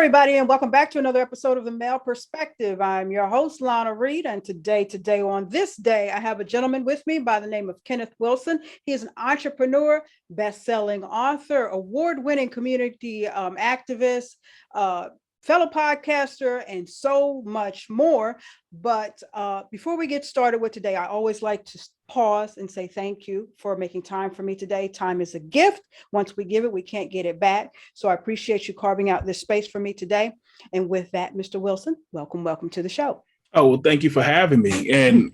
everybody, and welcome back to another episode of The Male Perspective. I'm your host, Lana Reed, and today, on this day, I have a gentleman with me by the name of Kenneth Wilson. He is an entrepreneur, best-selling author, award-winning community activist, fellow podcaster, and so much more. But before we get started with today, I always like to pause and say thank you for making time for me today. Time is a gift. Once we give it, we can't get it back. So I appreciate you carving out this space for me today. And with that, Mr. Wilson, welcome to the show. Oh, well, thank you for having me. And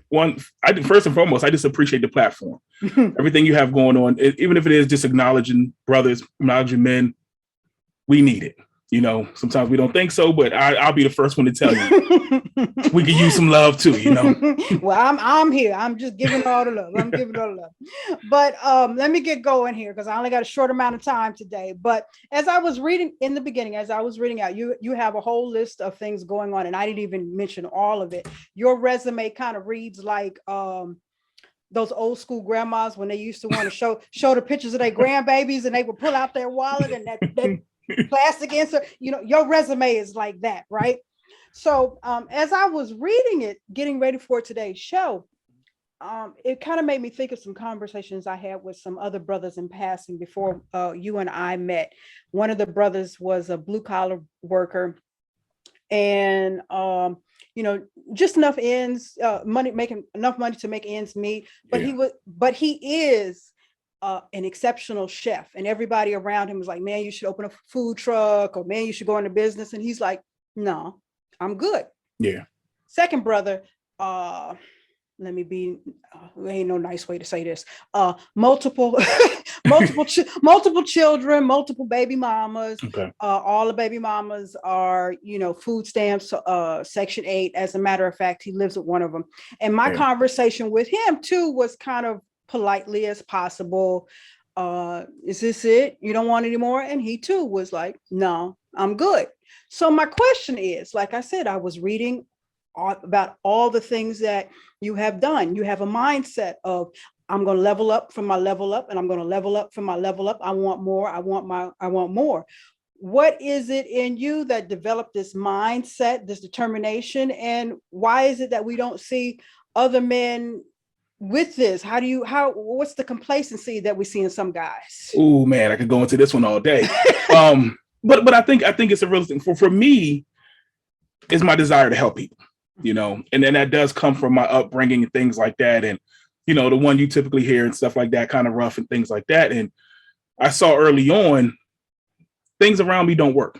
first and foremost, I just appreciate the platform. Everything you have going on, even if it is just acknowledging brothers, acknowledging men, we need it. You know, sometimes we don't think so, but I'll be the first one to tell you we can use some love too, you know. Well, I'm here. I'm just giving all the love. But let me get going here because I only got a short amount of time today. But as I was reading in the beginning, as I was reading out, you have a whole list of things going on, and I didn't even mention all of it. Your resume kind of reads like those old school grandmas when they used to want to show the pictures of their grandbabies, and they would pull out their wallet and that plastic insert. You know, your resume is like that, right? So as I was reading it, getting ready for today's show, it kind of made me think of some conversations I had with some other brothers in passing before you and I met. One of the brothers was a blue collar worker, and you know, just enough making enough money to make ends meet. But he is an exceptional chef, and everybody around him was like, man, you should open a food truck, or man, you should go into business. And he's like, no, I'm good. Yeah. Second brother, let me be, ain't no nice way to say this. Multiple children, multiple baby mamas. Okay. All the baby mamas are, you know, food stamps, Section 8. As a matter of fact, he lives with one of them. And my conversation with him too was kind of politely as possible. Is this it? You don't want any more? And he too was like, no, I'm good. So my question is, like I said, I was reading about all the things that you have done. You have a mindset of, I'm going to level up from my level up, and I'm going to level up from my level up. I want more. I want more. What is it in you that developed this mindset, this determination? And why is it that we don't see other men with this? What's the complacency that we see in some guys? Oh man, I could go into this one all day. But I think it's a real thing. For me, it's my desire to help people, you know, and then that does come from my upbringing and things like that. And, you know, the one you typically hear and stuff like that, kind of rough and things like that. And I saw early on, things around me don't work.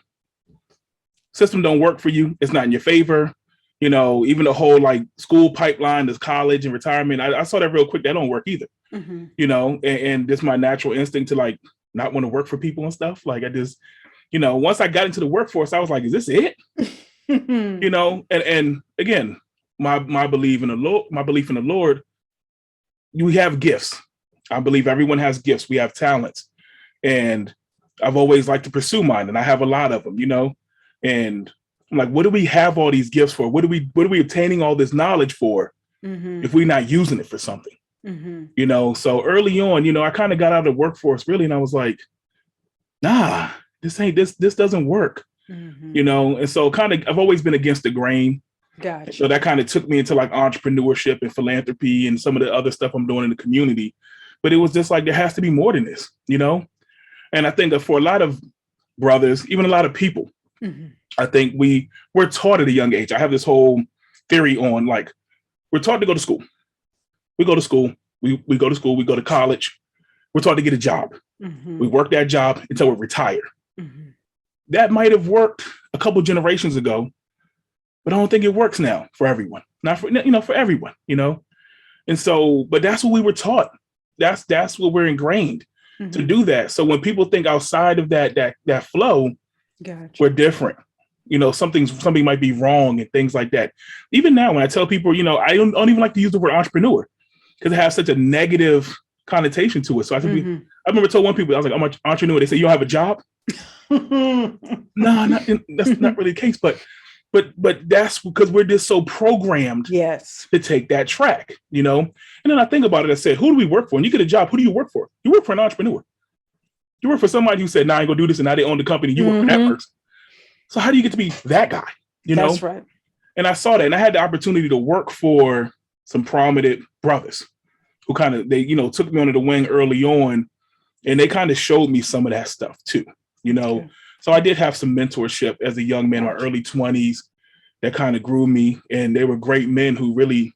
System don't work for you. It's not in your favor. You know, even the whole like school pipeline, this college and retirement, I saw that real quick. That don't work either. Mm-hmm. You know, and just my natural instinct to like not want to work for people and stuff. Like I just, you know, once I got into the workforce, I was like, is this it? You know, and again, my belief in the Lord, we have gifts. I believe everyone has gifts. We have talents, and I've always liked to pursue mine, and I have a lot of them, you know, and I'm like, what do we have all these gifts for? What are we obtaining all this knowledge for if we're not using it for something? You know, so early on, you know, I kind of got out of the workforce really, and I was like, nah, this doesn't work. You know, and so I've always been against the grain. Gotcha. So that kind of took me into like entrepreneurship and philanthropy and some of the other stuff I'm doing in the community. But it was just like, there has to be more than this, you know? And I think that for a lot of brothers, even a lot of people, I think we're taught at a young age. I have this whole theory on like, we're taught to go to school. We go to school, we go to school, we go to college. We're taught to get a job. We work that job until we're retired. That might have worked a couple generations ago, but I don't think it works now for everyone. Not for, you know, for everyone, you know? And so, but that's what we were taught. That's what we're ingrained to do that. So when people think outside of that flow, we're different. You know, something might be wrong and things like that. Even now, when I tell people, you know, I don't even like to use the word entrepreneur because it has such a negative connotation to it. So I remember told one people, I was like, I'm an entrepreneur. They say, you don't have a job? No, that's not really the case. But that's because we're just so programmed to take that track, you know? And then I think about it, I said, who do we work for? When you get a job, who do you work for? You work for an entrepreneur. You work for somebody who said, nah, I ain't gonna do this, and now they own the company. You work for that person. So how do you get to be that guy? You know? That's right. And I saw that, and I had the opportunity to work for some prominent brothers who kind of, they, took me under the wing early on, and they kind of showed me some of that stuff too, Okay. So I did have some mentorship as a young man in my early 20s that kind of grew me, and they were great men who really,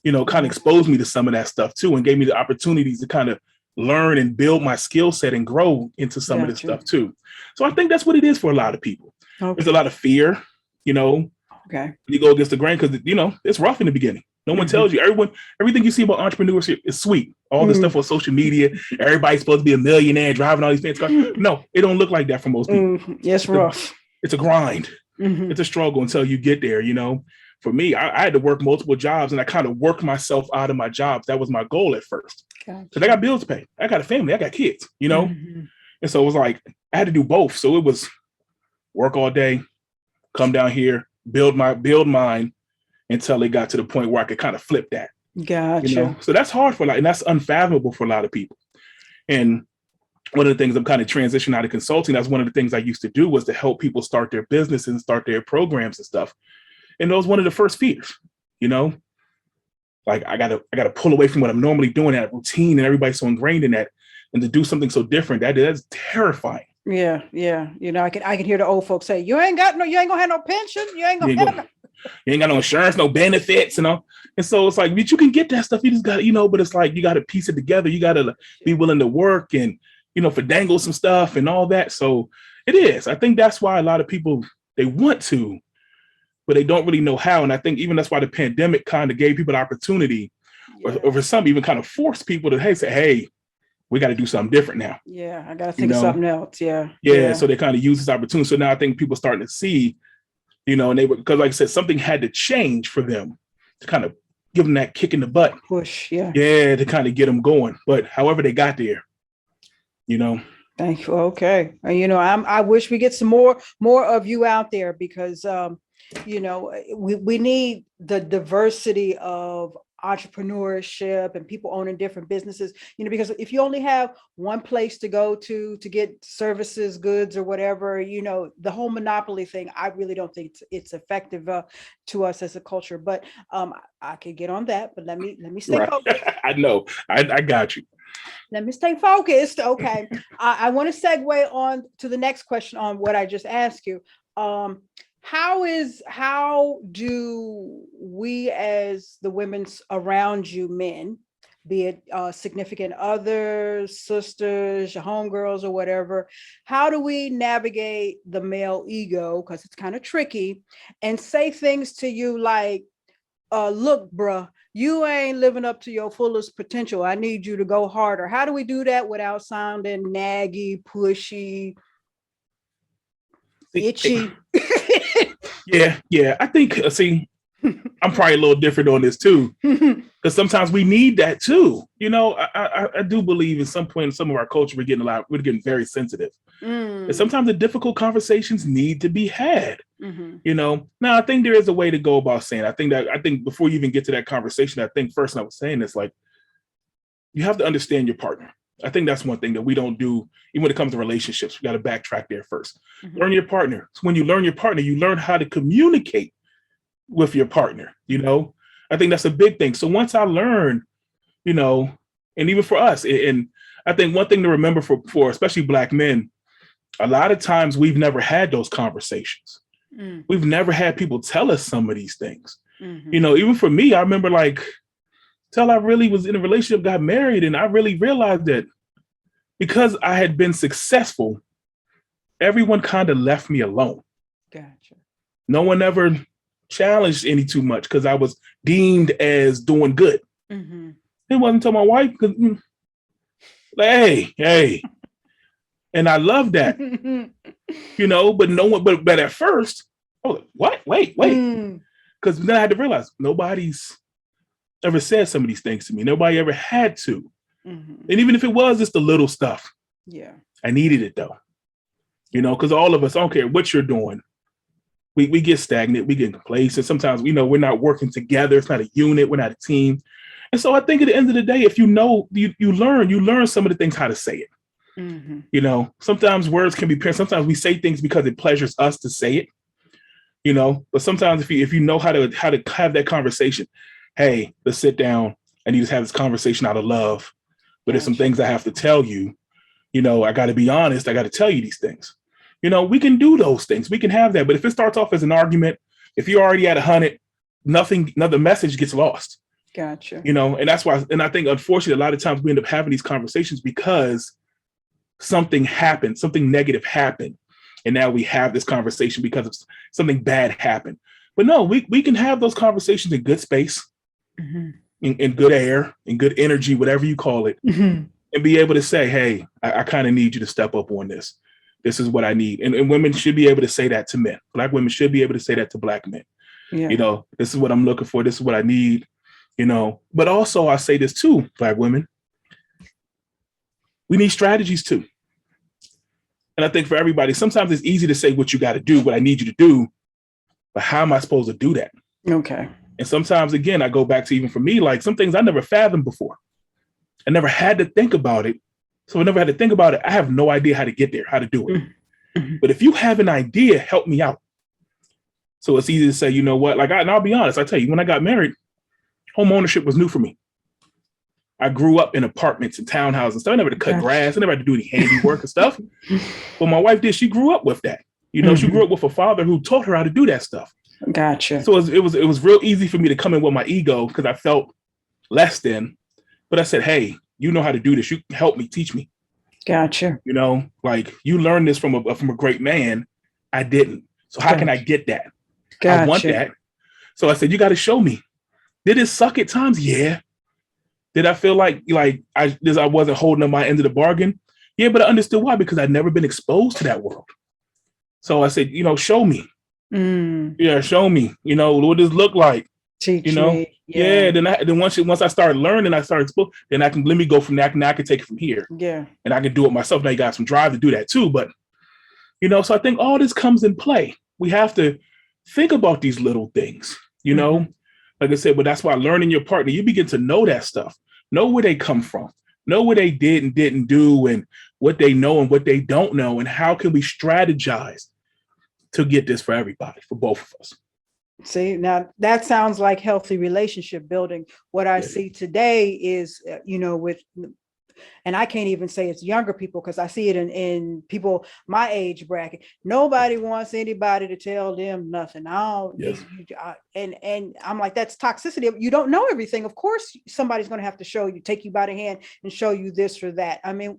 kind of exposed me to some of that stuff too, and gave me the opportunities to kind of learn and build my skill set and grow into some of this stuff too. So I think that's what it is for a lot of people. There's a lot of fear, Okay. You go against the grain because it's rough in the beginning. No one tells you. Everything you see about entrepreneurship is sweet. All this stuff on social media, everybody's supposed to be a millionaire driving all these fancy cars. No, it don't look like that for most people. It's rough. It's a grind. It's a struggle until you get there. For me, I had to work multiple jobs, and I kind of worked myself out of my jobs. That was my goal at first. Because I got bills to pay. I got a family. I got kids. And so it was like I had to do both. So it was work all day, come down here, build mine until it got to the point where I could kind of flip that. Gotcha. So that's hard and that's unfathomable for a lot of people. And one of the things I'm kind of transitioning out of consulting, that's one of the things I used to do was to help people start their business and start their programs and stuff. And that was one of the first fears, like I gotta pull away from what I'm normally doing, that routine, and everybody's so ingrained in that, and to do something so different, that's terrifying. Yeah. I can hear the old folks say, you ain't gonna have no pension. You ain't got no insurance, no benefits, and so it's like, but you can get that stuff. You just got, but it's like, you got to piece it together. You got to be willing to work and, finagle some stuff and all that. So it is. I think that's why a lot of people, they want to, but they don't really know how. And I think even that's why the pandemic kind of gave people the opportunity, or for some even kind of forced people to, hey, we got to do something different now. Yeah, I got to think of something else. Yeah. So they kind of use this opportunity. So now I think people are starting to see, and they were, because like I said, something had to change for them to kind of give them that kick in the butt. Push, to kind of get them going. But however they got there, Thank you. Okay. I wish we get some more of you out there, because, we need the diversity of entrepreneurship and people owning different businesses, because if you only have one place to go to get services, goods, or whatever, the whole monopoly thing, I really don't think it's effective to us as a culture. But I could get on that, but let me stay focused. I know. I got you. Let me stay focused. Okay. I want to segue on to the next question on what I just asked you. How do we, as the women around you, men, be it significant others, sisters, your homegirls, or whatever, how do we navigate the male ego, because it's kind of tricky, and say things to you like, look, bruh, you ain't living up to your fullest potential. I need you to go harder. How do we do that without sounding naggy, pushy, itchy? Yeah. I think, I'm probably a little different on this too, because sometimes we need that too. I do believe at some point in some of our culture, we're getting very sensitive. And sometimes the difficult conversations need to be had. Now I think there is a way to go about saying, I think before you even get to that conversation, I think first I was saying is like, you have to understand your partner. I think that's one thing that we don't do, even when it comes to relationships. We got to backtrack there first. Learn your partner. So when you learn your partner, you learn how to communicate with your partner. I think that's a big thing. So once I learned, and even for us, and I think one thing to remember for especially Black men, a lot of times we've never had those conversations. We've never had people tell us some of these things. Even for me, I remember till I really was in a relationship, got married, and I really realized that because I had been successful, everyone kind of left me alone. Gotcha. No one ever challenged any too much because I was deemed as doing good. It wasn't until my wife, hey, and I love that, but no one, but at first, I was like, what? Wait, because then I had to realize nobody's ever said some of these things to me. Nobody ever had to. And even if it was just the little stuff, I needed it though, because all of us, I don't care what you're doing, we get stagnant, we get complacent. Sometimes, we're not working together. It's not a unit. We're not a team. And so I think at the end of the day, if you learn some of the things, how to say it. Mhm. You know, sometimes words can be, sometimes we say things because it pleasures us to say it, you know, but sometimes if you know how to have that conversation, hey, let's sit down. I need to have this conversation out of love, but there's some Gotcha. things I have to tell you. You know, I got to be honest. I got to tell you these things. You know, we can do those things. We can have that. But if it starts off as an argument, if you're already at 100, another message gets lost. Gotcha. You know, and that's why. And I think, unfortunately, a lot of times we end up having these conversations because something happened, something negative happened. And now we have this conversation because of something bad happened. But no, we can have those conversations in good space, Mhm. in good air, in good energy, whatever you call it, Mhm. and be able to say, hey, I kind of need you to step up on this. This is what I need. And women should be able to say that to men. Black women should be able to say that to Black men. Yeah. You know, this is what I'm looking for. This is what I need, you know. But also I say this too, Black women, we need strategies too. And I think for everybody, sometimes it's easy to say what you got to do, what I need you to do, but how am I supposed to do that? Okay. And sometimes, again, I go back to, even for me, like some things I never fathomed before. I never had to think about it. So I never had to think about it. I have no idea how to get there, how to do it. Mhm. But if you have an idea, help me out. So it's easy to say, you know what, like, and I'll be honest, I tell you, when I got married, home ownership was new for me. I grew up in apartments and townhouses and stuff. I never had to cut grass. I never had to do any handiwork and stuff. But my wife did. She grew up with that. You know, she grew up with a father who taught her how to do that stuff. Gotcha. So it was real easy for me to come in with my ego because I felt less than. But I said, hey, you know how to do this. You can help me, teach me. Gotcha. You know, like, you learned this from a great man. I didn't. So how can I get that? Gotcha. I want that. So I said, you got to show me. Did it suck at times? Yeah. Did I feel like I wasn't holding up my end of the bargain? Yeah, but I understood why, because I'd never been exposed to that world. So I said, you know, show me. Yeah, show me. You know, what does it look like? Teach you know, me. Yeah. Then once I started learning, I started exposed. Then let me go from that. Now I can take it from here. Yeah. And I can do it myself. Now you got some drive to do that too. But you know, so I think all this comes in play. We have to think about these little things. You know, like I said, but that's why learning your partner, you begin to know that stuff. Know where they come from, know what they did and didn't do, and what they know and what they don't know, and how can we strategize to get this for everybody, for both of us. See, now that sounds like healthy relationship building. What I see today is, you know, and I can't even say it's younger people because I see it in people my age bracket. Nobody wants anybody to tell them nothing. And I'm like, that's toxicity. You don't know everything. Of course, somebody's going to have to show you, take you by the hand and show you this or that. I mean,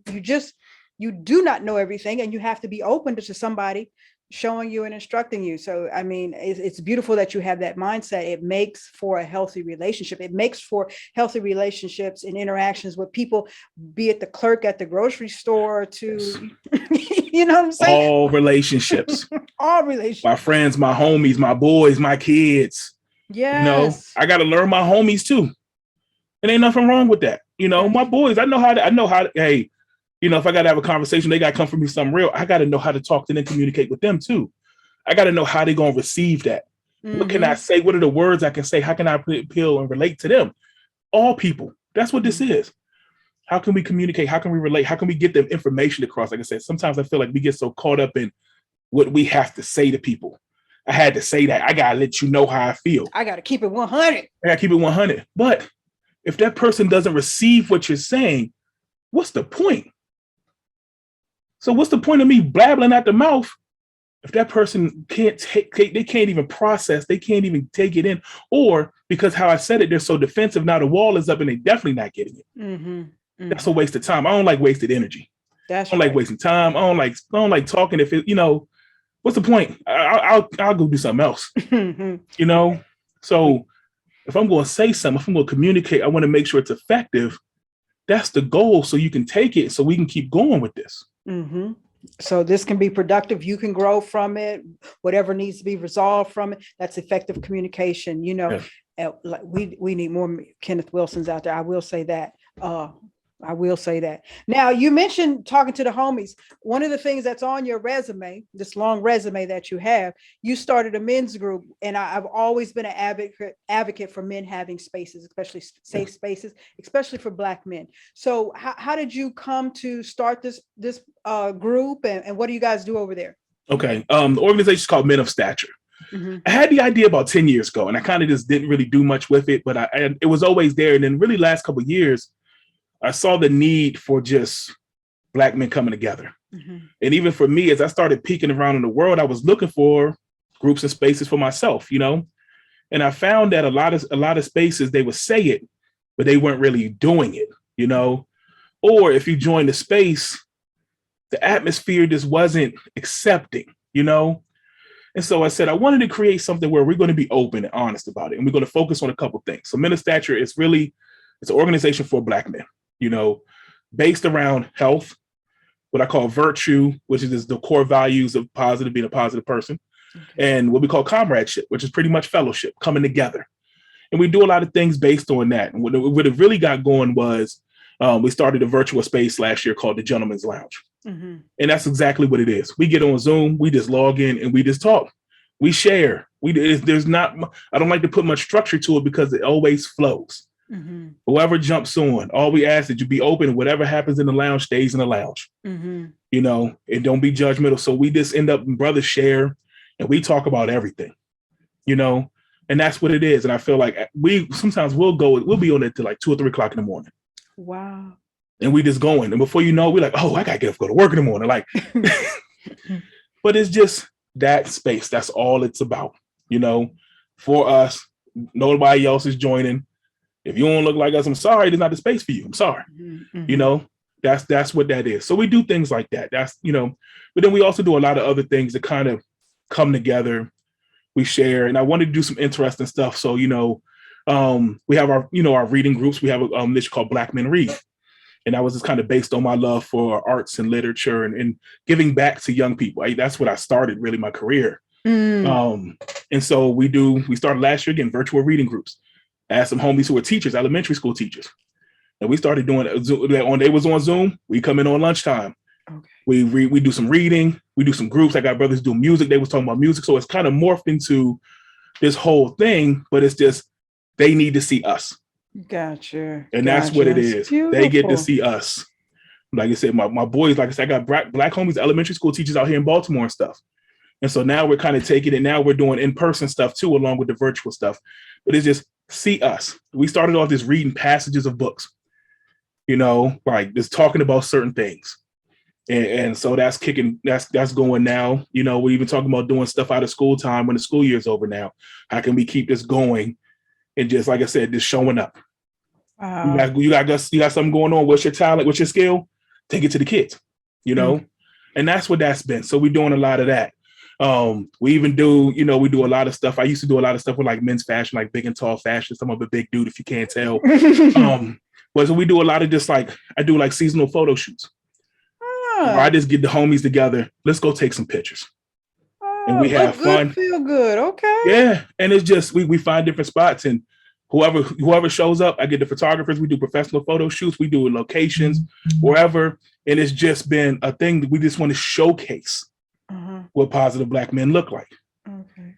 you do not know everything, and you have to be open to somebody showing you and instructing you. So, I mean, it's beautiful that you have that mindset. It makes for a healthy relationship. It makes for healthy relationships and interactions with people, be it the clerk at the grocery store to, you know what I'm saying? All relationships. All relationships. My friends, my homies, my boys, my kids. Yes. You know, I got to learn my homies too. And ain't nothing wrong with that. You know, my boys, I know how to, hey, you know, if I got to have a conversation, they got to come from me something real. I got to know how to talk to them, communicate with them too. I got to know how they're going to receive that. What can I say? What are the words I can say? How can I appeal and relate to them? All people. That's what this is. How can we communicate? How can we relate? How can we get them information across? Like I said, sometimes I feel like we get so caught up in what we have to say to people. I had to say that. I got to let you know how I feel. I got to keep it 100. I got to keep it 100. But if that person doesn't receive what you're saying, what's the point? So what's the point of me blabbling out the mouth if that person can't they can't even process, they can't even take it in, or because how I said it, they're so defensive. Now the wall is up and they definitely not getting it. That's a waste of time. I don't like wasted energy. I don't like wasting time. I don't like talking. If it, you know, what's the point? I'll go do something else. You know, so if I'm going to say something, if I'm going to communicate, I want to make sure it's effective. That's the goal, so you can take it, so we can keep going with this. So this can be productive. You can grow from it. Whatever needs to be resolved from it, that's effective communication. You know, like we need more Kenneth Wilsons out there. I will say that. I will say that. Now, you mentioned talking to the homies. One of the things that's on your resume, this long resume that you have, you started a men's group, and I've always been an advocate for men having spaces, especially safe spaces, especially for Black men. So, how did you come to start this group, and what do you guys do over there? Okay. The organization is called Men of Stature. Mm-hmm. I had the idea about 10 years ago, and I kind of just didn't really do much with it, but it was always there. And then really last couple of years, I saw the need for just Black men coming together. Mm-hmm. And even for me, as I started peeking around in the world, I was looking for groups and spaces for myself, and I found that a lot of spaces, they would say it, but they weren't really doing it, or if you join the space, the atmosphere just wasn't accepting, And so I said, I wanted to create something where we're going to be open and honest about it. And we're going to focus on a couple of things. So Men of Stature it's an organization for Black men, based around health, what I call virtue, which is the core values of being a positive person, and what we call comradeship, which is pretty much fellowship, coming together. And we do a lot of things based on that. And what it really got going was we started a virtual space last year called the Gentleman's Lounge. Mm-hmm. And that's exactly what it is. We get on Zoom, we just log in and we just talk. We share. I don't like to put much structure to it because it always flows. Mm-hmm. Whoever jumps on, all we ask that you be open. Whatever happens in the lounge stays in the lounge, mm-hmm. And don't be judgmental. So we just end up brothers share and we talk about everything, and that's what it is. And I feel like we'll be on it till like 2 or 3 o'clock in the morning. Wow. And we just going. And before you know, we're like, oh, I got to get up, go to work in the morning. Like, but it's just that space. That's all it's about, for us. Nobody else is joining. If you don't look like us, I'm sorry, there's not the space for you. I'm sorry. Mm-hmm. That's what that is. So we do things like that. But then we also do a lot of other things that kind of come together. We share, and I wanted to do some interesting stuff. So, we have our reading groups. We have a niche called Black Men Read. And that was just kind of based on my love for arts and literature and giving back to young people. That's what I started really my career. And so we started last year again, virtual reading groups. I had some homies who were teachers, elementary school teachers. And we started doing it. They was on Zoom. We come in on lunchtime. Okay. We do some reading. We do some groups. I got brothers doing music. They was talking about music. So it's kind of morphed into this whole thing, but it's just, they need to see us. Gotcha. And that's what it is. Beautiful. They get to see us. Like I said, my boys, like I said, I got Black homies, elementary school teachers out here in Baltimore and stuff. And so now we're kind of taking it. Now we're doing in-person stuff too, along with the virtual stuff. But it's just see us. We started off just reading passages of books, like just talking about certain things. And so that's kicking, that's going now. We're even talking about doing stuff out of school time when the school year is over now. How can we keep this going? And just like I said, just showing up. You got something going on. What's your talent? What's your skill? Take it to the kids, And that's what that's been. So we're doing a lot of that. We even do, we do a lot of stuff. I used to do a lot of stuff with like men's fashion, like big and tall fashion. I'm a big dude, if you can't tell. But so we do a lot of just like, I do like seasonal photo shoots. Where I just get the homies together. Let's go take some pictures. And we have fun. Feel good. Okay. Yeah. And it's just, we find different spots, and whoever shows up, I get the photographers. We do professional photo shoots. We do locations, wherever. And it's just been a thing that we just want to showcase what positive Black men look like. Okay.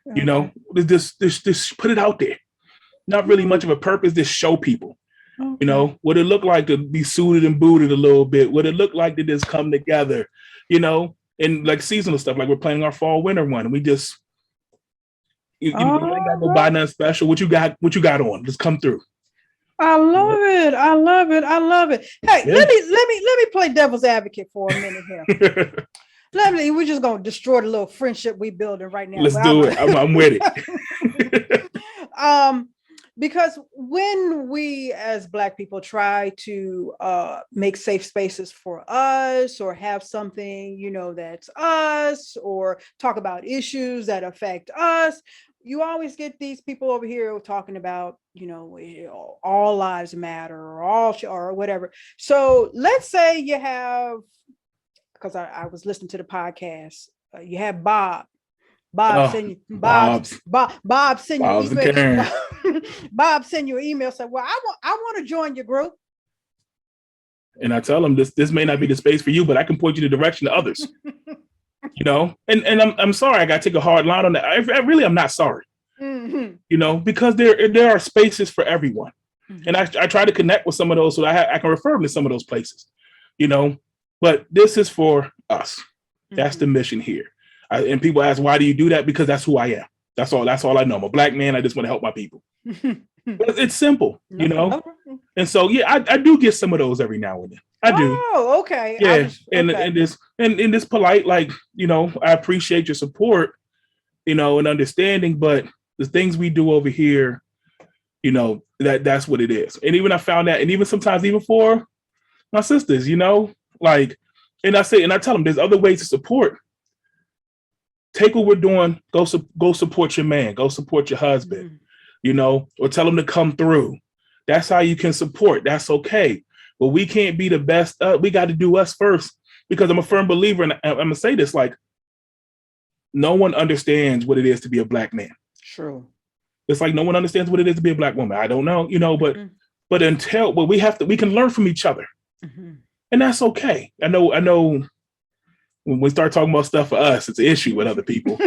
Just put it out there. Not really much of a purpose, just show people. Okay. What it look like to be suited and booted a little bit, what it look like to just come together, and like seasonal stuff, like we're planning our fall winter one. And we just you ain't got to go buy nothing special. What you got on? Just come through. I love it. I love it. I love it. Hey, let me play devil's advocate for a minute here. We're just gonna destroy the little friendship we building right now. Let's do it. I'm with it. Because when we as Black people try to make safe spaces for us, or have something, that's us, or talk about issues that affect us, you always get these people over here talking about, all lives matter, or whatever. So let's say you have, because I was listening to the podcast, you have Bob send you Bob send you email. Bob send you an email, say, well, I want to join your group. And I tell them this may not be the space for you, but I can point you the direction to others. You know, and I'm sorry I got to take a hard line on that. I'm not sorry. Mm-hmm. You know, because there are spaces for everyone. Mm-hmm. And I try to connect with some of those so I can refer them to some of those places, you know, but this is for us. That's the mission here. And people ask, why do you do that? Because that's who I am. That's all I know. I'm a Black man. I just want to help my people. It's simple, you know? And so, yeah, I do get some of those every now and then. I do. Oh, okay. Yeah. And this polite, like, you know, I appreciate your support, you know, and understanding, but the things we do over here, you know, that's what it is. And even I found that, and even sometimes even for my sisters, you know, like, and I tell them there's other ways to support. Take what we're doing, go support your man, go support your husband, you know, or tell them to come through. That's how you can support. That's okay. But we can't be the best. We got to do us first, because I'm a firm believer, and I'm gonna say this, like, no one understands what it is to be a Black man. True. It's like no one understands what it is to be a Black woman. I don't know, you know, but we can learn from each other. Mm-hmm. And that's okay. I know when we start talking about stuff for us, it's an issue with other people.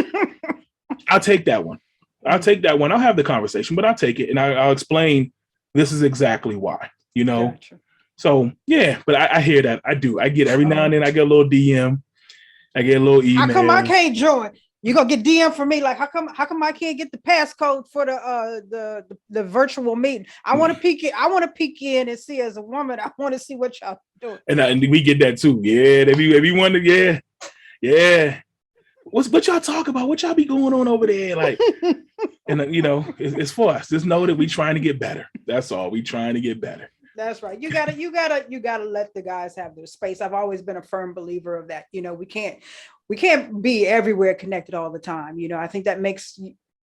I'll take that one. I'll have the conversation, but I'll take it and I'll explain this is exactly why, you know? Gotcha. So yeah, but I hear that. I do. I get every now and then I get a little DM. I get a little email. How come I can't join? You gonna get DM for me? Like, how come I can't get the passcode for the virtual meeting? I want to peek it. I want to peek in and see, as a woman, I want to see what y'all doing. And we get that too. Yeah, if you want to, yeah. What y'all talk about? What y'all be going on over there? Like, and you know, it's for us. Just know that we trying to get better. That's all. We trying to get better. That's right. You gotta let the guys have their space. I've always been a firm believer of that. You know, we can't be everywhere connected all the time. You know, I think that makes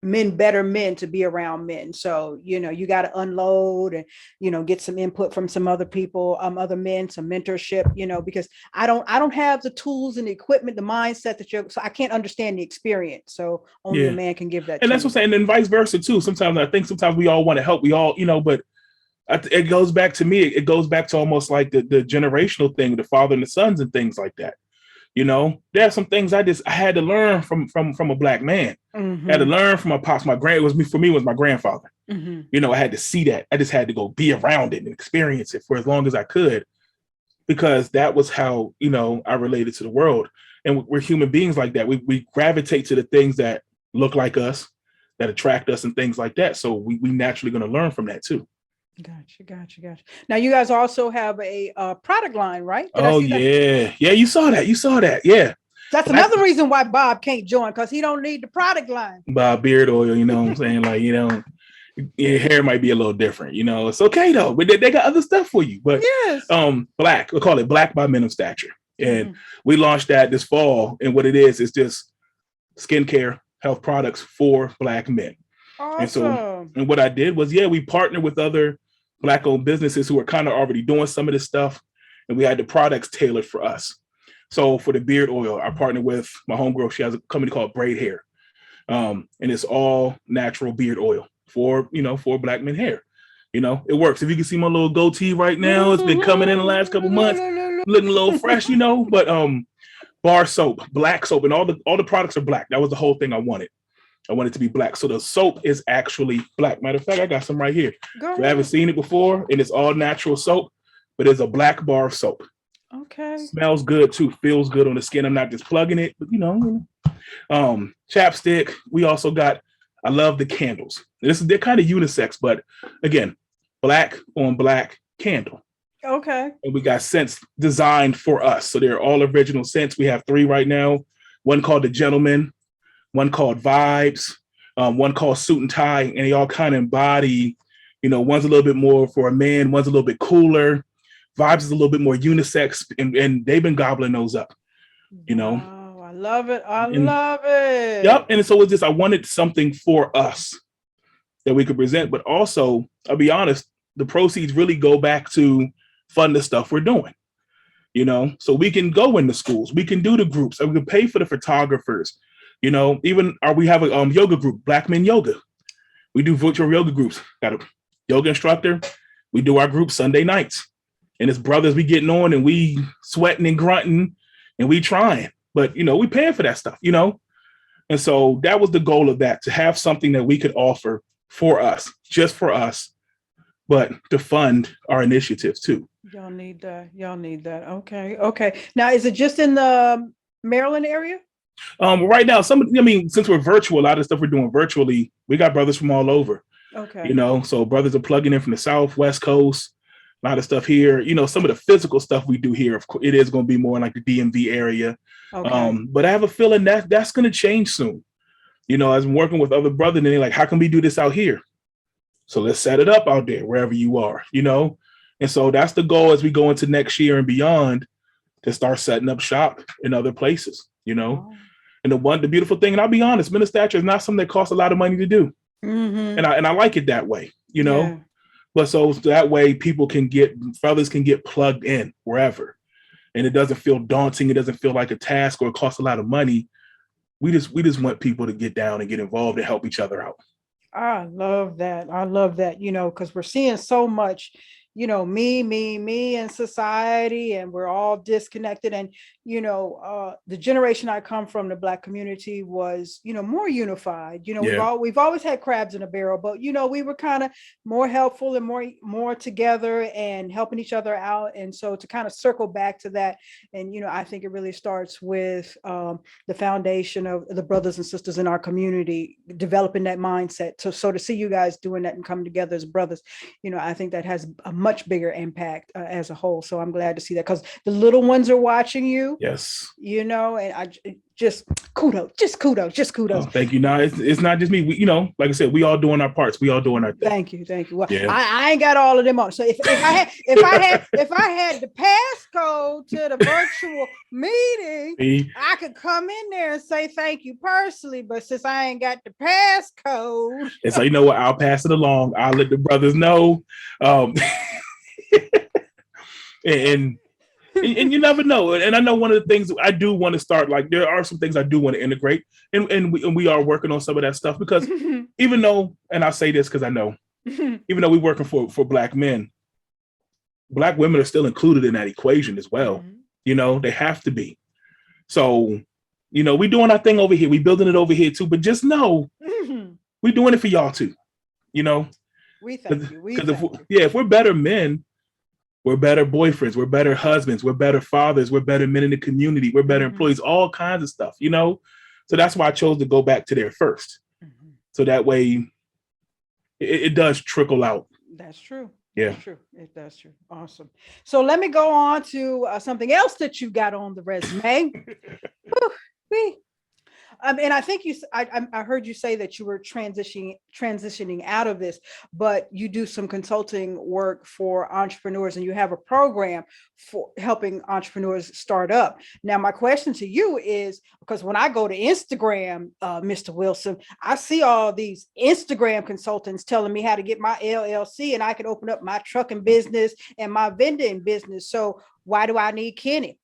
men better men to be around men. So, you know, you got to unload and, you know, get some input from some other people, other men, some mentorship, you know, because I don't have the tools and the equipment, the mindset so I can't understand the experience. So only a man can give that. And that's what I'm saying. And vice versa too. Sometimes we all want to help. We all, you know, but it goes back to me. It goes back to almost like the generational thing, the father and the sons and things like that. You know, there are some things I had to learn from a Black man. Mm-hmm. I had to learn from my pops. For me, it was my grandfather. Mm-hmm. You know, I had to see that. I just had to go be around it and experience it for as long as I could, because that was how, you know, I related to the world. And we're human beings like that. We gravitate to the things that look like us, that attract us and things like that. So we naturally going to learn from that too. Gotcha. Now you guys also have a product line, right? Yeah. You saw that. Yeah. That's another reason why Bob can't join, because he don't need the product line. Bob beard oil, you know what I'm saying? Like, you know, your hair might be a little different, you know. It's okay though, but they got other stuff for you. But yes. Black, we call it Black by Men of Stature. And we launched that this fall. And what it is just skincare, health products for Black men. Awesome. And what I did was, we partnered with other Black-owned businesses who are kind of already doing some of this stuff, and we had the products tailored for us. So for the beard oil, I partnered with my homegirl. She has a company called Braid Hair, and it's all natural beard oil for Black men hair. You know, it works. If you can see my little goatee right now, it's been coming in the last couple months, looking a little fresh, you know. But bar soap, black soap, and all the products are Black. That was the whole thing I wanted. I want it to be Black. So the soap is actually Black. Matter of fact, I got some right here. So I haven't seen it before, and it's all natural soap, but it's a Black bar of soap. Okay. Smells good too. Feels good on the skin. I'm not just plugging it, but you know. Chapstick. We also got, I love the candles. They're kind of unisex, but again, Black on Black candle. Okay. And we got scents designed for us. So they're all original scents. We have 3 right now. One called The Gentleman, one called Vibes, one called Suit and Tie, and they all kind of embody, you know, one's a little bit more for a man, one's a little bit cooler. Vibes is a little bit more unisex, and they've been gobbling those up, you know. Oh, I love it. I love it. Yep. And so it's just, I wanted something for us that we could present, but also, I'll be honest, the proceeds really go back to fund the stuff we're doing. You know, so we can go into schools, we can do the groups, and we can pay for the photographers. You know, even we have a yoga group, Black Men Yoga. We do virtual yoga groups. Got a yoga instructor. We do our group Sunday nights. And as brothers, we getting on and we sweating and grunting and we trying, but we paying for that stuff, And so that was the goal of that, to have something that we could offer for us, just for us, but to fund our initiatives too. Y'all need that. Y'all need that. Okay. Okay. Now, is it just in the Maryland area? Right now, since we're virtual, a lot of stuff we're doing virtually, we got brothers from all over. Okay. So brothers are plugging in from the South, West Coast, a lot of stuff here. Some of the physical stuff we do here, of course, it is going to be more in like the DMV area. Okay. But I have a feeling that that's going to change soon. As I'm working with other brothers, and they're like, how can we do this out here? So let's set it up out there, wherever you are, And so that's the goal as we go into next year and beyond, to start setting up shop in other places, Oh. And the beautiful thing, and I'll be honest, minister stature is not something that costs a lot of money to do. Mm-hmm. And I like it that way, Yeah. But so that way brothers can get plugged in wherever. And it doesn't feel daunting. It doesn't feel like a task or it costs a lot of money. We just want people to get down and get involved and help each other out. I love that. I love that, because we're seeing so much, me in society, and we're all disconnected. And, the generation I come from, the Black community, was, more unified. Yeah. We've always had crabs in a barrel, but, we were kind of more helpful and more together and helping each other out. And so to kind of circle back to that, and, I think it really starts with the foundation of the brothers and sisters in our community, developing that mindset. So to see you guys doing that and coming together as brothers, I think that has a much bigger impact as a whole. So I'm glad to see that, because the little ones are watching you. Yes. And I just kudos. Oh, thank you. No, it's not just me. We, like I said, we all doing our parts. We all doing our thing. Thank you. Well, Yeah. I ain't got all of them on. So if I had the passcode to the virtual meeting, I could come in there and say thank you personally. But since I ain't got the passcode, and so what, I'll pass it along. I'll let the brothers know. And you never know. And I know one of the things I do want to start, like there are some things I do want to integrate, and we are working on some of that stuff, because even though, and I'll say this because I know, even though we're working for Black men, Black women are still included in that equation as well. They have to be. So, we're doing our thing over here. We're building it over here too, but just know we're doing it for y'all too. We thank you. If we're better men, we're better boyfriends, we're better husbands, we're better fathers, we're better men in the community, we're better employees, all kinds of stuff, So that's why I chose to go back to there first. So that way it does trickle out. That's true. Yeah. That's true. That's true. Awesome. So let me go on to something else that you got on the resume. And I think I heard you say that you were transitioning out of this, but you do some consulting work for entrepreneurs, and you have a program for helping entrepreneurs start up. Now, my question to you is, because when I go to Instagram, Mr. Wilson, I see all these Instagram consultants telling me how to get my LLC, and I can open up my trucking business and my vending business. So why do I need Kenny?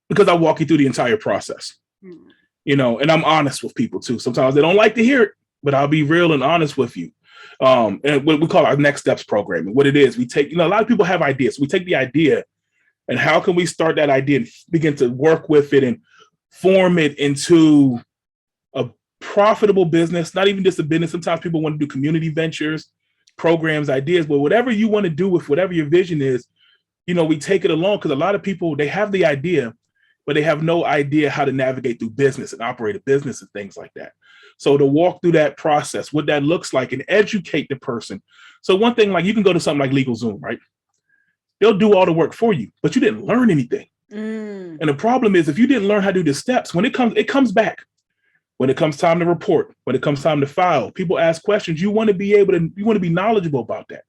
Because I walk you through the entire process, and I'm honest with people too. Sometimes they don't like to hear it, but I'll be real and honest with you. And what we call our next steps program. And what it is, we take, a lot of people have ideas. We take the idea and how can we start that idea and begin to work with it and form it into a profitable business, not even just a business. Sometimes people want to do community ventures, programs, ideas, but whatever you want to do with whatever your vision is, we take it along, because a lot of people, they have the idea, but they have no idea how to navigate through business and operate a business and things like that. So to walk through that process, what that looks like, and educate the person. So one thing, like you can go to something like LegalZoom, right? They'll do all the work for you, but you didn't learn anything. And the problem is, if you didn't learn how to do the steps, when it comes back. When it comes time to report, when it comes time to file, people ask questions. You want to be knowledgeable about that.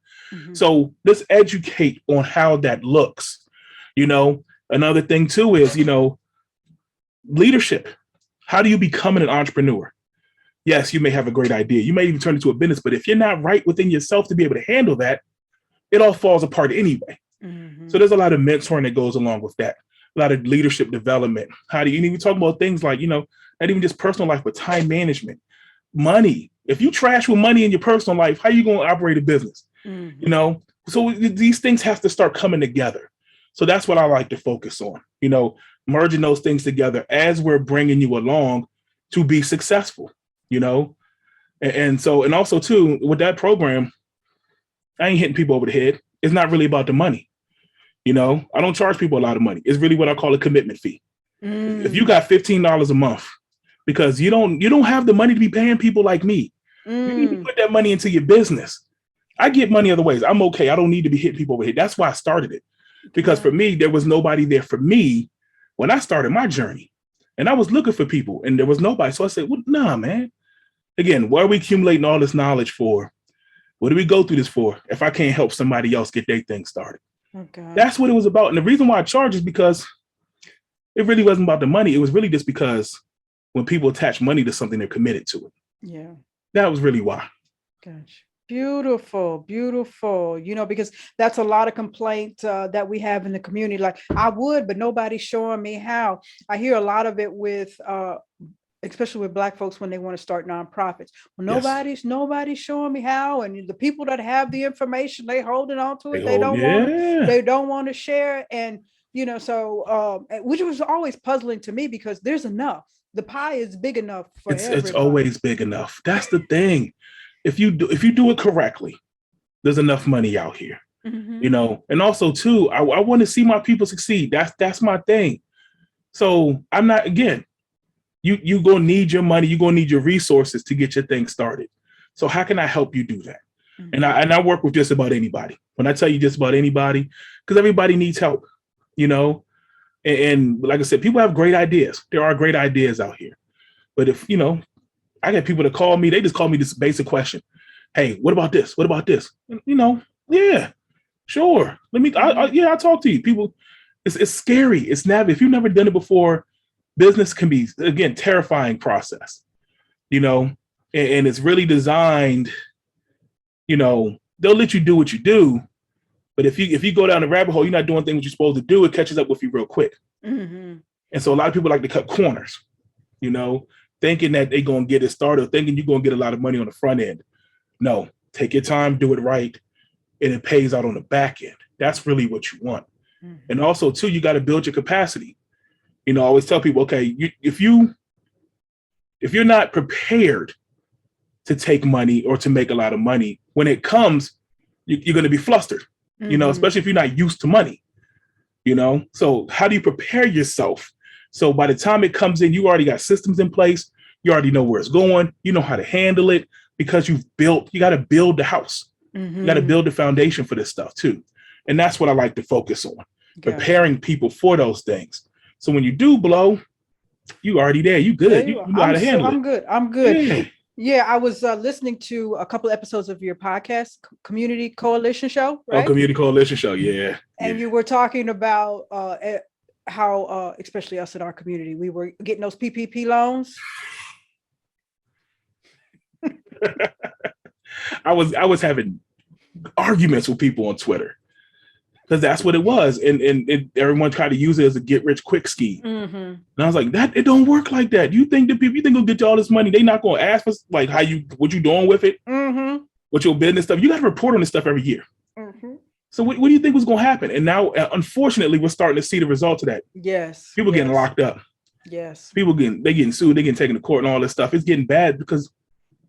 So let's educate on how that looks. Another thing too is, leadership. How do you become an entrepreneur? Yes, you may have a great idea. You may even turn it into a business, but if you're not right within yourself to be able to handle that, it all falls apart anyway. So there's a lot of mentoring that goes along with that. A lot of leadership development. How do you even talk about things like, not even just personal life, but time management, money. If you trash with money in your personal life, how are you going to operate a business? So these things have to start coming together. So that's what I like to focus on, merging those things together as we're bringing you along to be successful, and also too, with that program, I ain't hitting people over the head. It's not really about the money. I don't charge people a lot of money. It's really what I call a commitment fee. If you got $15 a month, because you don't have the money to be paying people like me, you need to put that money into your business. I get money other ways. I'm okay. I don't need to be hitting people over here. That's why I started it. Because for me, there was nobody there for me when I started my journey. And I was looking for people and there was nobody. So I said, well, nah, man. Again, what are we accumulating all this knowledge for? What do we go through this for if I can't help somebody else get their thing started? Okay. That's what it was about. And the reason why I charge is because it really wasn't about the money. It was really just because when people attach money to something, they're committed to it. Yeah. That was really why. Gotcha. Beautiful, beautiful. Because that's a lot of complaint that we have in the community. Like, I would, but nobody's showing me how. I hear a lot of it with, especially with Black folks when they want to start nonprofits. Well, nobody's showing me how. And the people that have the information, they holding on to it. They don't want to share. And which was always puzzling to me because there's enough. The pie is big enough for everybody. It's always big enough. That's the thing. If you do it correctly, there's enough money out here, and also too, I want to see my people succeed. That's my thing. So I'm not, again, you gonna need your money. You're gonna need your resources to get your thing started. So how can I help you do that? And I work with just about anybody. When I tell you just about anybody, because everybody needs help, and like I said, people have great ideas. There are great ideas out here. But if, I get people to call me, they just call me this basic question. Hey, what about this? What about this? Yeah, sure. I'll talk to you. People, it's scary. It's never, if you've never done it before, business can be, again, terrifying process, and it's really designed, they'll let you do what you do. But if you go down the rabbit hole, you're not doing things you're supposed to do, it catches up with you real quick. And so a lot of people like to cut corners, thinking that they're going to get it started, thinking you're going to get a lot of money on the front end. No, take your time, do it right, and it pays out on the back end. That's really what you want. And also, too, you got to build your capacity. I always tell people, okay, if you're not prepared to take money or to make a lot of money, when it comes, you're going to be flustered, especially if you're not used to money, So how do you prepare yourself? So by the time it comes in, you already got systems in place. You already know where it's going. You know how to handle it because you got to build the house. You got to build the foundation for this stuff too. And that's what I like to focus on, preparing people for those things. So when you do blow, you already there. You good. You know how to handle it. I'm good. Yeah, I was listening to a couple of episodes of your podcast, Community Coalition Show, right? Oh, Community Coalition Show, yeah. And you were talking about how, especially us in our community, we were getting those PPP loans. I was having arguments with people on Twitter because that's what it was, and everyone tried to use it as a get rich quick scheme. And I was like, it don't work like that. You think they'll get you all this money? They not gonna ask for like what you doing with it, with your business stuff. You got to report on this stuff every year. So what do you think was going to happen? And now, unfortunately, we're starting to see the results of that. Yes. People getting locked up. Yes. People getting sued. They're getting taken to court and all this stuff. It's getting bad because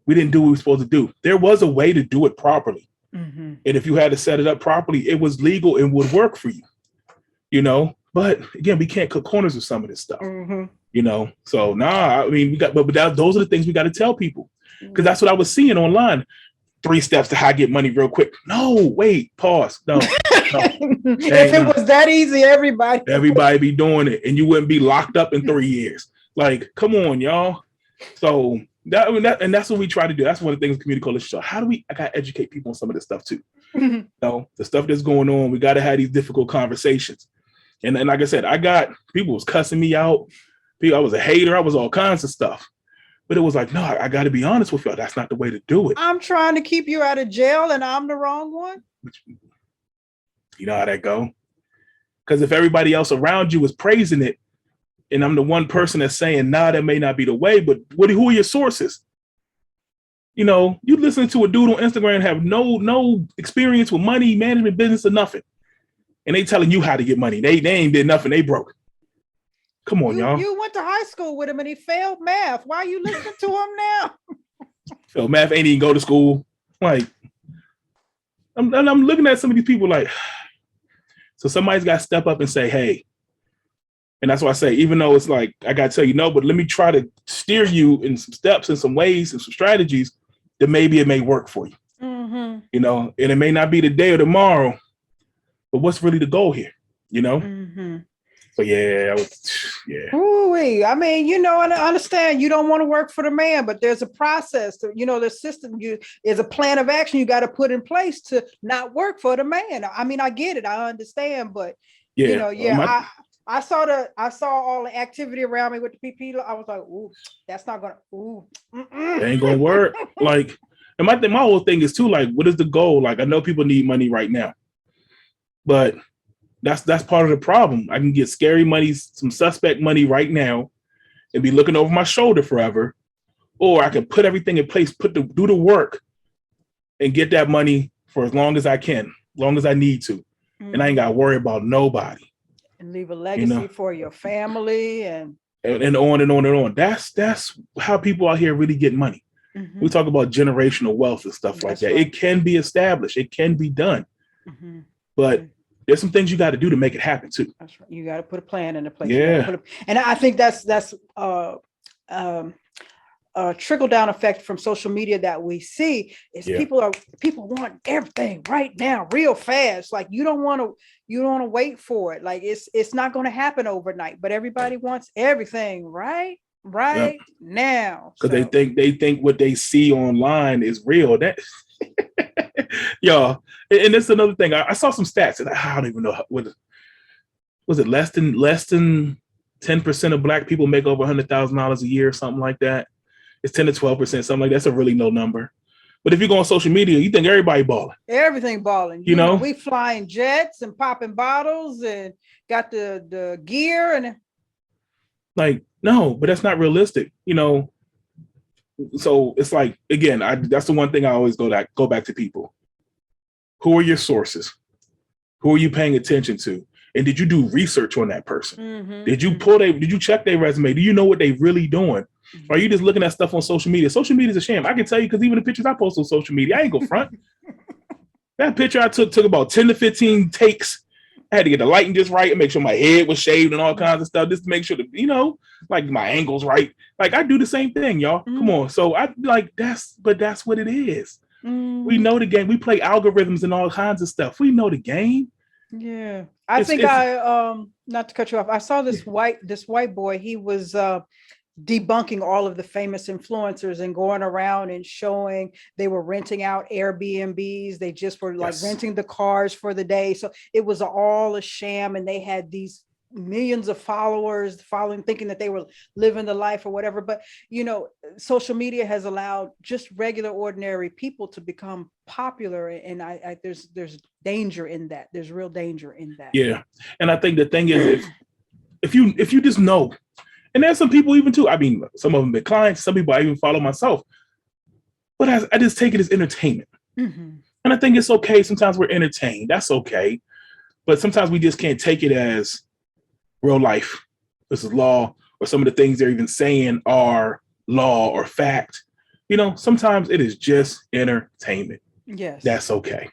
we didn't do what we were supposed to do. There was a way to do it properly. And if you had to set it up properly, it was legal and would work for you, But again, we can't cut corners with some of this stuff, So those are the things we got to tell people because that's what I was seeing online. 3 steps to how to get money real quick. No, wait, pause. No. If it was that easy, everybody be doing it, and you wouldn't be locked up in 3 years. Like, come on, y'all. So that's what we try to do. That's one of the things Community Coalition Show. How do I got to educate people on some of this stuff too? The stuff that's going on. We got to have these difficult conversations. And like I said, I got people was cussing me out. I was a hater. I was all kinds of stuff. But it was like, no, I got to be honest with y'all. That's not the way to do it. I'm trying to keep you out of jail and I'm the wrong one. You know how that go? Because if everybody else around you is praising it, and I'm the one person that's saying, nah, that may not be the way, but who are your sources? You know, you listen to a dude on Instagram and have no experience with money management, business, or nothing, and they telling you how to get money. They ain't did nothing. They broke. Come on, y'all. You went to high school with him and he failed math. Why are you listening to him now? So math ain't even go to school. Like, I'm looking at some of these people like, so somebody's got to step up and say, hey. And that's why I say, even though it's like, I got to tell you no, but let me try to steer you in some steps and some ways and some strategies that maybe it may work for you. Mm-hmm. You know, and it may not be today or tomorrow, but what's really the goal here? You know? Mm-hmm. So yeah. Ooh-wee. I mean, you know, and I understand you don't want to work for the man, but there's a process to, you know, the system is a plan of action you got to put in place to not work for the man. I mean, I get it. I understand, but you know, I saw all the activity around me with the people. I was like, ooh, that's not gonna, it ain't gonna work. Like, and my whole thing is too, like, what is the goal? Like, I know people need money right now, but that's part of the problem. I can get scary money, some suspect money right now, and be looking over my shoulder forever, or I can put everything in place, do the work, and get that money for as long as I can, as long as I need to, and I ain't got to worry about nobody. And leave a legacy for your family and on and on and on. That's how people out here really get money. Mm-hmm. We talk about generational wealth and stuff like that. Right. It can be established. It can be done. Mm-hmm. But there's some things you got to do to make it happen too. That's right. You got to put a plan into place. Yeah. And I think that's a trickle down effect from social media that we see is people want everything right now, real fast. Like you don't want to wait for it. Like it's not going to happen overnight, but everybody wants everything right now. Because they think what they see online is real. That y'all, and that's another thing. I saw some stats, and I don't even know what was it. Less than 10% of Black people make over $100,000 a year, or something like that. It's 10 to 12%, something like that. That's a really low number. But if you go on social media, you think everybody balling. Everything balling. You know, we flying jets and popping bottles and got the gear and like, no, but that's not realistic, you know. So it's like, again, that's the one thing I always go back to people. Who are your sources? Who are you paying attention to? And did you do research on that person? Mm-hmm. Did you check their resume? Do you know what they're really doing? Or are you just looking at stuff on social media? Social media is a sham. I can tell you because even the pictures I post on social media, I ain't go front. That picture I took about 10 to 15 takes. I had to get the lighting just right and make sure my head was shaved and all kinds of stuff just to make sure that, you know, like my angle's right. Like I do the same thing, y'all. Mm-hmm. Come on. So I like that's what it is. Mm-hmm. We know the game. We play algorithms and all kinds of stuff. We know the game. Yeah. I think not to cut you off. I saw this white boy. He was debunking all of the famous influencers and going around and showing they were renting out Airbnbs. They just were like renting the cars for the day. So it was all a sham. And they had these millions of followers following, thinking that they were living the life or whatever. But, you know, social media has allowed just regular, ordinary people to become popular. And I there's danger in that. There's real danger in that. Yeah. And I think the thing is, if you just know, and there's some people even too, I mean, some of them been clients, some people I even follow myself, but I just take it as entertainment. Mm-hmm. And I think it's okay. Sometimes we're entertained. That's okay. But sometimes we just can't take it as real life. This is law, or some of the things they're even saying are law or fact. You know, sometimes it is just entertainment. Yes. That's okay.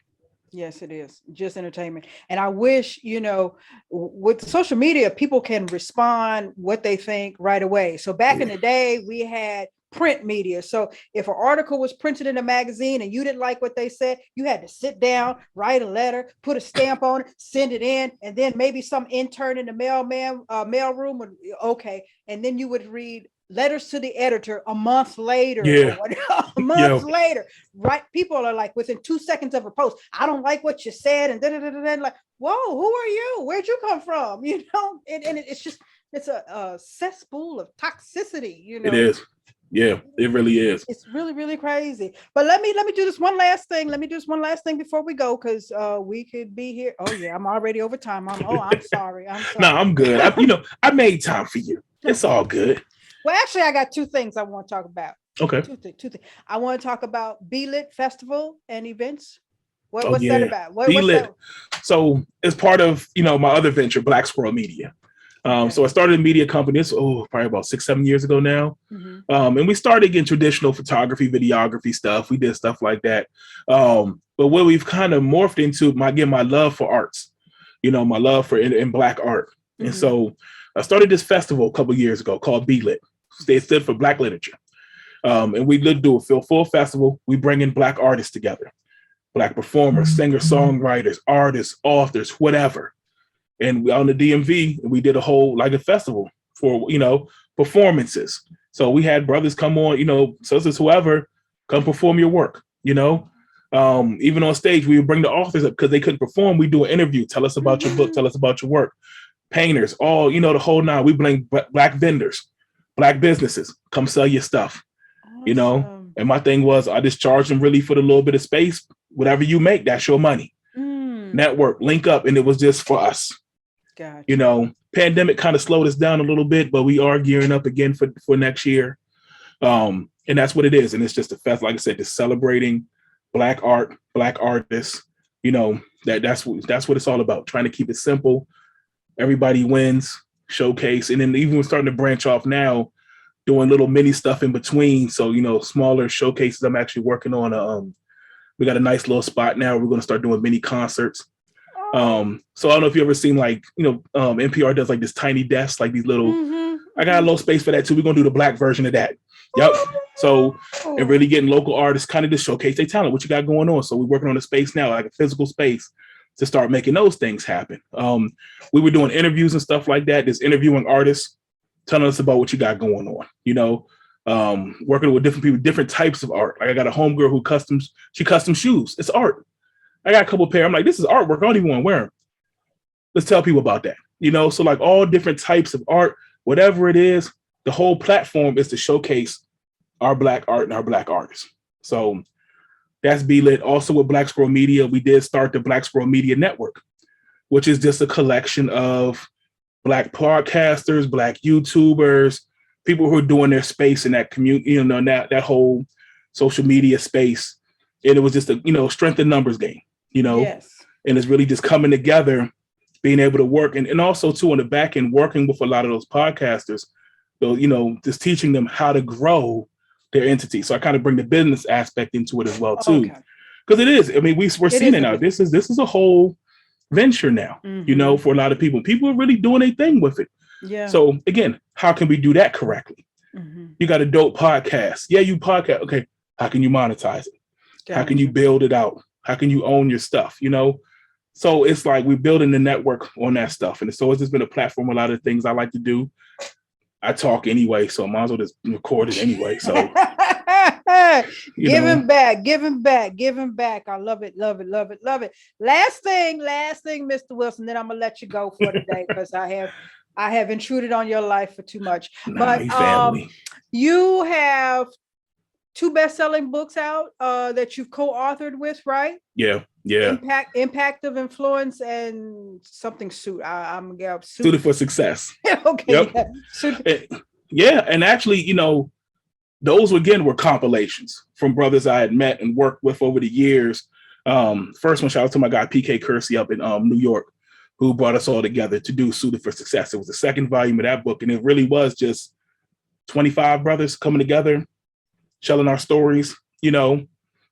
Yes, it is just entertainment. And I wish, you know, with social media, people can respond what they think right away. So back in the day, we had print media. So if an article was printed in a magazine and you didn't like what they said, you had to sit down, write a letter, put a stamp on it, send it in, and then maybe some intern in the mailroom would, okay. And then you would read letters to the editor a month later, later, right? People are like, within 2 seconds of a post, I don't like what you said, and then like, whoa, who are you? Where'd you come from? You know, and it's a cesspool of toxicity. You know, it is. Yeah, it really is. It's really, really crazy. But let me do this one last thing. Let me do this one last thing before we go, because we could be here. Oh yeah, I'm already over time. I'm sorry. No, I'm good. I made time for you. It's all good. Well, actually, I got two things I want to talk about. Okay. Two things. I want to talk about B-Lit Festival and events. Oh What's that yeah. about? Be What's that? lit. So as part of my other venture, Black Squirrel Media. Okay. So I started a media company. This probably about 6-7 years ago now. Mm-hmm. And we started getting traditional photography, videography stuff. We did stuff like that. But what we've kind of morphed into my love for arts, my love for in Black art. And Mm-hmm. so I started this festival a couple of years ago called B-Lit. It stood for Black Literature. And we do a full festival. We bring in Black artists together, Black performers, singers, songwriters, artists, authors, whatever. And we on the DMV, we did a whole like a festival for performances. So we had brothers come on, sisters, whoever, come perform your work. Even on stage, we would bring the authors up because they couldn't perform. We do an interview. Tell us about your book. Tell us about your work. Painters, all the whole nine. We bring Black vendors, Black businesses, come sell your stuff. Awesome. And my thing was, I just charged them really for the little bit of space. Whatever you make, that's your money. Network, link up, and it was just for us. Gotcha. Pandemic kind of slowed us down a little bit, but we are gearing up again for next year. And that's what it is. And it's just a fest, like I said, just celebrating Black art, Black artists. That's what it's all about. Trying to keep it simple. Everybody wins, showcase, and then even we're starting to branch off now, doing little mini stuff in between. So smaller showcases. I'm actually working on we got a nice little spot now. We're going to start doing mini concerts. So I don't know if you ever seen NPR does like this tiny desk, like these little. I got a little space for that too. We're gonna do the Black version of that. Yep. So and really getting local artists kind of to showcase their talent, what you got going on. So we're working on a space now, like a physical space, to start making those things happen. We were doing interviews and stuff like that. Just interviewing artists, telling us about what you got going on. Working with different people, different types of art. Like I got a homegirl who customs shoes. It's art. I got a couple of pair. I'm like, this is artwork. I don't even want to wear them. Let's tell people about that. So like all different types of art, whatever it is, the whole platform is to showcase our Black art and our Black artists. So that's B-Lit. Also with Black Squirrel Media, we did start the Black Squirrel Media Network, which is just a collection of Black podcasters, Black YouTubers, people who are doing their space in that community, that whole social media space. And it was just a, strength in numbers game. Yes. And it's really just coming together, being able to work and also too on the back end, working with a lot of those podcasters, just teaching them how to grow their entity. So I kind of bring the business aspect into it as well too, because it is. I mean, we're seeing it now. This is a whole venture now, for a lot of people. People are really doing a thing with it. Yeah. So again, how can we do that correctly? You got a dope podcast. Yeah, you podcast. Okay, how can you monetize it? How can you build it out? How can you own your stuff? So it's like we're building the network on that stuff. And so it's just been a platform, a lot of things I like to do. I talk anyway, so I might as well just record it anyway. So giving back. I love it. Last thing, Mr. Wilson, then I'm gonna let you go for today because I have intruded on your life for too much. But you have 2 best-selling books out that you've co-authored with, right? Yeah. Impact of Influence and something suit. I'm gonna Suited for Success. Okay. Yep. Yeah. And actually, those again were compilations from brothers I had met and worked with over the years. First one, shout out to my guy PK Kersey up in New York, who brought us all together to do Suited for Success. It was the second volume of that book, and it really was just 25 brothers coming together, telling our stories,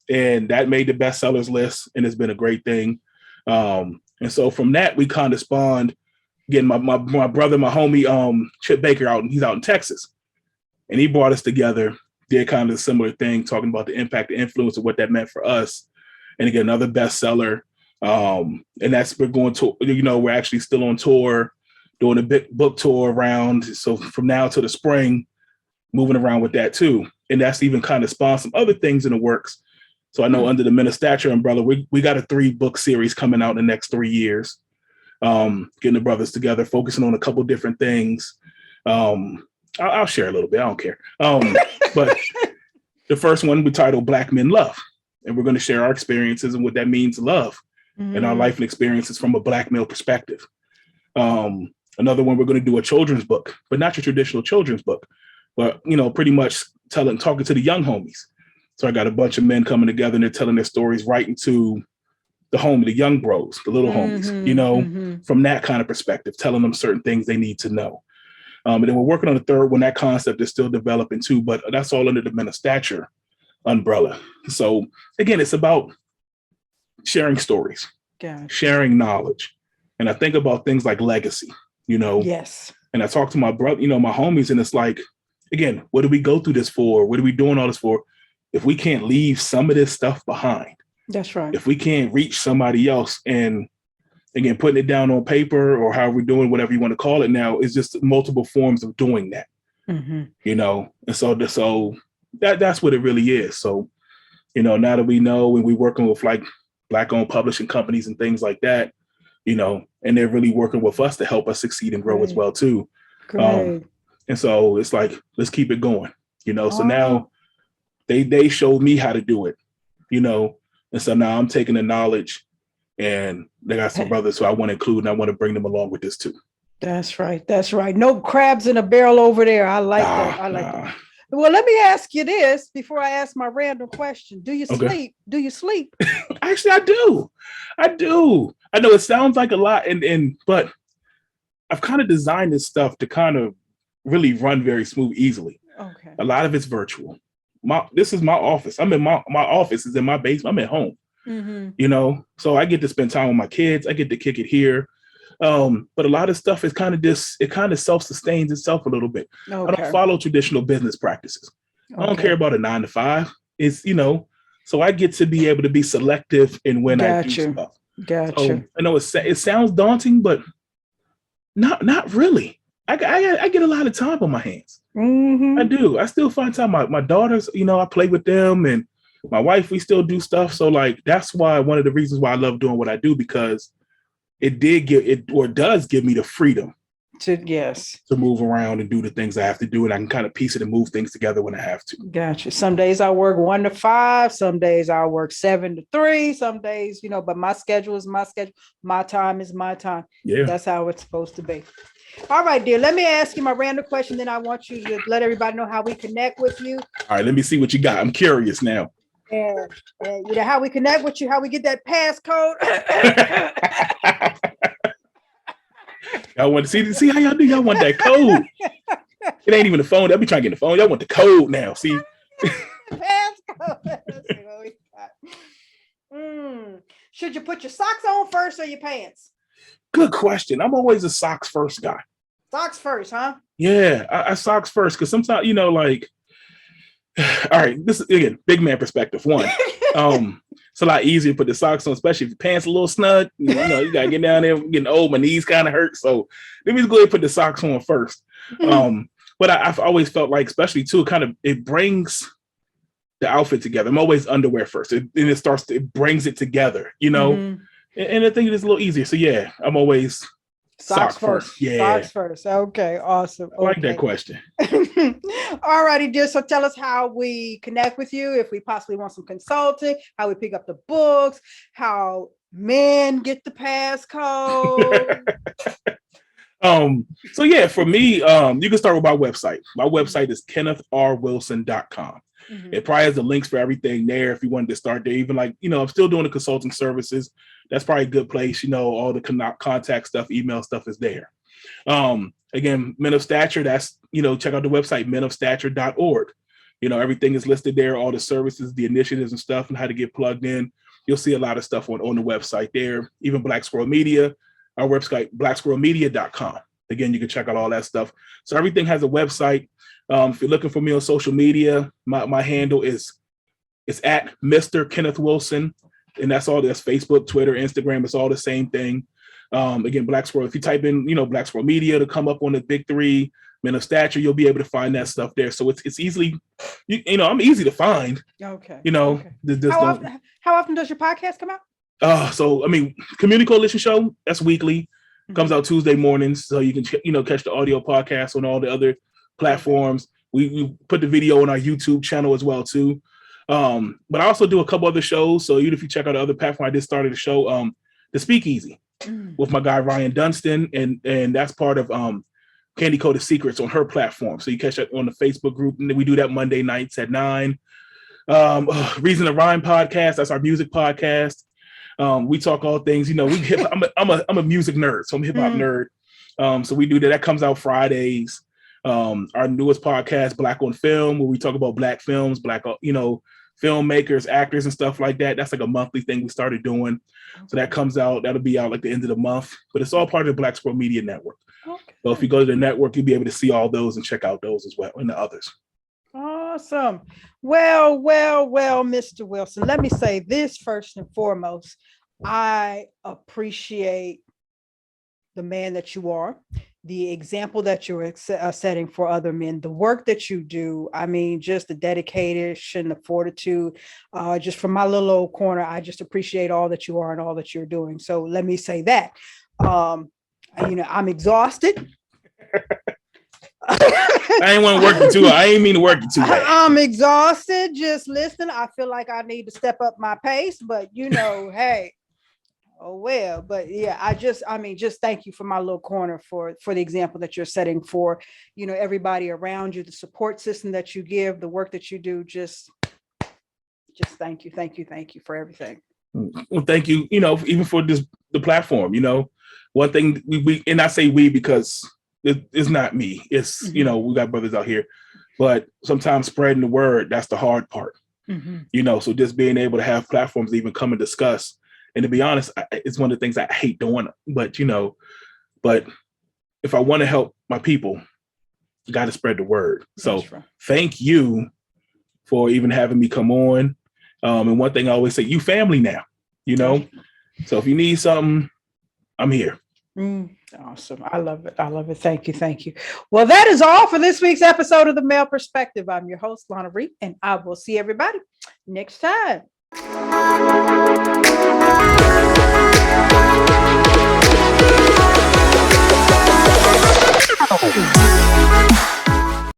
and that made the bestsellers list, and it's been a great thing. And so from that, we kind of spawned, again, my brother, my homie, Chip Baker, he's out in Texas, and he brought us together, did kind of a similar thing, talking about the impact, the influence of what that meant for us. And again, another bestseller. And we're going to, we're actually still on tour, doing a big book tour around. So from now to the spring, moving around with that too. And that's even kind of spawned some other things in the works. So I know under the Men of Stature umbrella, we got a 3-book series coming out in the next 3 years. Getting the brothers together, focusing on a couple different things. I'll share a little bit. I don't care. But the first one we titled Black Men Love. And we're going to share our experiences and what that means to love and our life and experiences from a Black male perspective. Another one, we're going to do a children's book, but not your traditional children's book, but, pretty much talking to the young homies. So I got a bunch of men coming together and they're telling their stories right into the young bros, the little homies, from that kind of perspective, telling them certain things they need to know. And then we're working on the third one. That concept is still developing too, but that's all under the Men of Stature umbrella. So again, it's about sharing stories, sharing knowledge. And I think about things like legacy, Yes. And I talk to my brother, my homies, and it's like, again, what do we go through this for? What are we doing all this for? If we can't leave some of this stuff behind, that's right. If we can't reach somebody else, and again, putting it down on paper or how we're doing, whatever you want to call it now, is just multiple forms of doing that, And so that's what it really is. So, now that we know, and we're working with like Black-owned publishing companies and things like that, and they're really working with us to help us succeed and grow as well too. Great. And so it's like, let's keep it going, So now they showed me how to do it, And so now I'm taking the knowledge, and they got some brothers who I want to include, and I want to bring them along with this too. That's right. That's right. No crabs in a barrel over there. I like that. I like that. Well, let me ask you this before I ask my random question. Do you sleep? Do you sleep? Actually, I do. I know it sounds like a lot, but I've kind of designed this stuff to kind of really run very smooth, easily. Okay. A lot of it's virtual. This is my office. I'm in my office is in my basement. I'm at home. So I get to spend time with my kids. I get to kick it here. But a lot of stuff is kind of self-sustains itself a little bit. Okay. I don't follow traditional business practices. Okay. I don't care about a 9 to 5. It's, so I get to be able to be selective in when I do stuff. Gotcha. So I know it sounds daunting, but not really. I get a lot of time on my hands. I do. I still find time. My daughters, I play with them, and my wife, we still do stuff. So like, that's why one of the reasons why I love doing what I do, because it does give me the freedom to move around and do the things I have to do. And I can kind of piece it and move things together when I have to. Gotcha. Some days I work 1 to 5. Some days I work 7 to 3. Some days, but my schedule is my schedule. My time is my time. Yeah. That's how it's supposed to be. All right, dear. Let me ask you my random question. Then I want you to let everybody know how we connect with you. All right. Let me see what you got. I'm curious now. And how we connect with you, how we get that passcode. Y'all want to see how y'all do? Y'all want that code. It ain't even the phone. They'll be trying to get the phone. Y'all want the code now. See? Passcode. Should you put your socks on first or your pants? Good question. I'm always a socks first guy. Socks first, huh? Yeah, I socks first, because sometimes, like, all right, this is, again, big man perspective. One, it's a lot easier to put the socks on, especially if your pants a little snug. You gotta get down there. I'm getting old, my knees kind of hurt. So let me just go ahead and put the socks on first. But I've always felt like, especially too, it brings the outfit together. I'm always underwear first, and it brings it together, And I think it's a little easier. So yeah, I'm always socks first. Yeah. Socks first. Okay, awesome. I like that question. All righty, dear. So tell us how we connect with you, if we possibly want some consulting, how we pick up the books, how men get the passcode. So yeah, for me, you can start with my website. My website is KennethRWilson.com. It probably has the links for everything there if you wanted to start there. Even like, I'm still doing the consulting services. That's probably a good place. All the contact stuff, email stuff is there. Again, Men of Stature, that's, check out the website, menofstature.org. Everything is listed there, all the services, the initiatives and stuff, and how to get plugged in. You'll see a lot of stuff on the website there. Even Black Squirrel Media, our website, blacksquirrelmedia.com. Again, you can check out all that stuff. So everything has a website. If you're looking for me on social media, my handle is at Mr. Kenneth Wilson. And that's Facebook, Twitter, Instagram. It's all the same thing. Again, Black Squirrel. If you type in, Black Squirrel Media to come up on the big 3, Men of Stature, you'll be able to find that stuff there. So it's easily, I'm easy to find. Okay. Okay. How often does your podcast come out? So Community Coalition Show, that's weekly. Comes out Tuesday mornings. So you can, catch the audio podcast on all the other platforms. We put the video on our YouTube channel as well too. But I also do a couple other shows. So even if you check out the other platform, I just started a show, The Speakeasy, with my guy Ryan Dunstan, and that's part of Candy Coated Secrets on her platform. So you catch that on the Facebook group. And we do that Monday nights at 9. Reason to Rhyme podcast. That's our music podcast. We talk all things, you know, I'm a music nerd. So I'm a hip hop nerd. So we do that. That comes out Fridays. Our newest podcast, Black on Film, where we talk about Black films, Black, you know, filmmakers, actors and stuff like that. That's like a monthly thing we started doing. So that comes out, that'll be out like the end of the month, but it's all part of the Black Squirrel Media Network. Okay. So if you go to the network, you'll be able to see all those and check out those as well and the others. Awesome. Well, Mr. Wilson, let me say this first and foremost. I appreciate the man that you are, the example that you're setting for other men, the work that you do. I mean, just the dedication, the fortitude, just from my little old corner, I just appreciate all that you are and all that you're doing. So let me say that. You know, I'm exhausted. I ain't want to work you too. I ain't mean to work you too bad. I'm exhausted. Just listen. I feel like I need to step up my pace, but you know, hey, oh well. But yeah, just thank you for my little corner for the example that you're setting for, you know, everybody around you, the support system that you give, the work that you do. Just thank you for everything. Well, thank you. You know, even for the platform. You know, one thing we and I say we because it's not me. It's you know, we got brothers out here, but sometimes spreading the word, that's the hard part. You know, so just being able to have platforms to even come and discuss. And to be honest, it's one of the things I hate doing. But you know, if I want to help my people, you got to spread the word. So thank you for even having me come on. And one thing I always say, you family now. You know, so if you need something, I'm here. Awesome. I love it. Thank you. Well, that is all for this week's episode of The Male Perspective. I'm your host, Lana Reed, and I will see everybody next time.